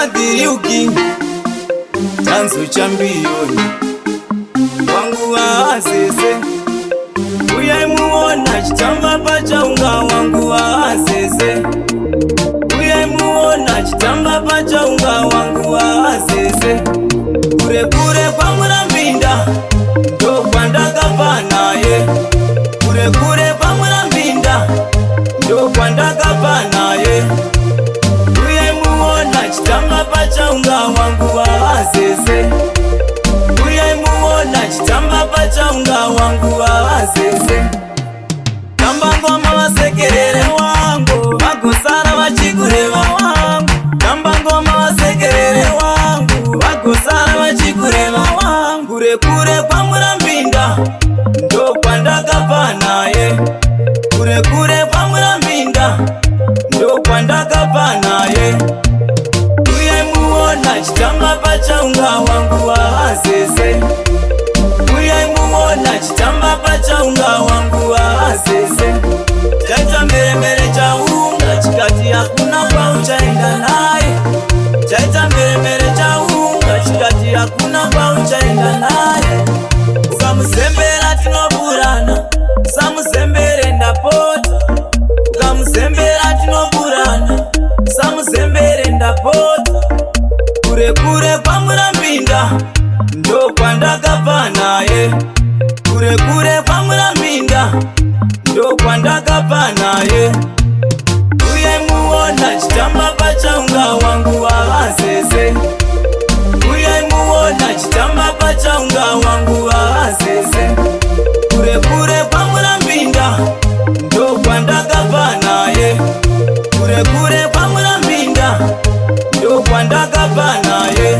Fadhiliuki chanzo cha mbioni wangu wa Azeze, uyemuona chitamba pacha unga wangu wa Azeze, uyemuona chitamba pacha unga wangu wa Azeze, kure kure kwa Mulambinda ndo kwandakapa naye, kure kure kwa Mulambinda ndo kwandakapa naye, uyemuona chitamba pacha unga wangu wa Azeze, uyemuona chitamba pacha unga wangu wa Azeze. Tamba ngoma wasekerere wangu bakosara bachikureba wangu, tamba ngoma wasekerere wangu bakosara bachikureba wangu, kure kure kwa Mulambinda ndo kwandakapa naye, kure kure kwa Mulambinda ndo kwandakapa naye, uyemuona chitamba pacha unga wangu wa Azeze, uyemuona chitamba pacha unga wangu wa Azeze. Chaita mbele mbele cha unga chikati hakuna kwa uchaenda naye, chaita mbele mbele cha unga chikati hakuna kwa uchaenda naye, ukamusembera tinoburana, usamusembere ndapota, ukamusembera tinoburana, usamusembere ndapota, kure kure kwa Mulambinda ndo kwandakapa naye, kure kure kwa Mulambinda ndo kwandakapa naye, uyemuona chitamba pacha unga wangu wa Azeze, uyemuona chitamba pacha unga wangu wa Azeze, kure kure kwa Mulambinda ndo kwandakapa naye, kure kure kwa Mulambinda ndo kwandakapa naye,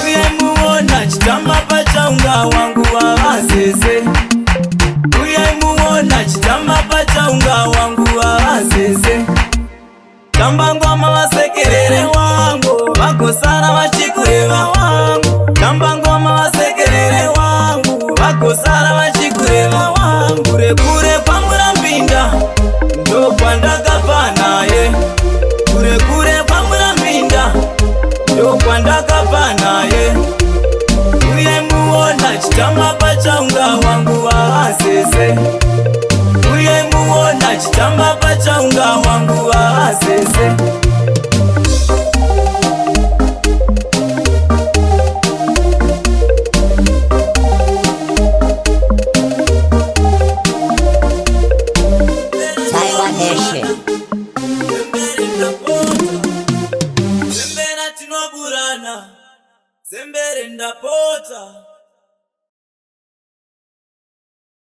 uyemuona chitamba pacha unga wangu wa Azeze, uyemuona chitamba pacha unga wangu wa Azeze. Tamba ngoma wasekerere wangu bakosara bachikureba wangu, tamba ngoma wasekerere wangu bakosara bachikureba wangu, kure kure kwa Mulambinda ndo kwandakapa naye, kure kure kwa Mulambinda ndo kwandakapa naye, uyemuona chitamba pacha unga wangu wa Azeze, uyemuona chitamba pacha unga wangu wa Azeze. Taiwan Nation. Sembera tinoburana, sembere ndapota.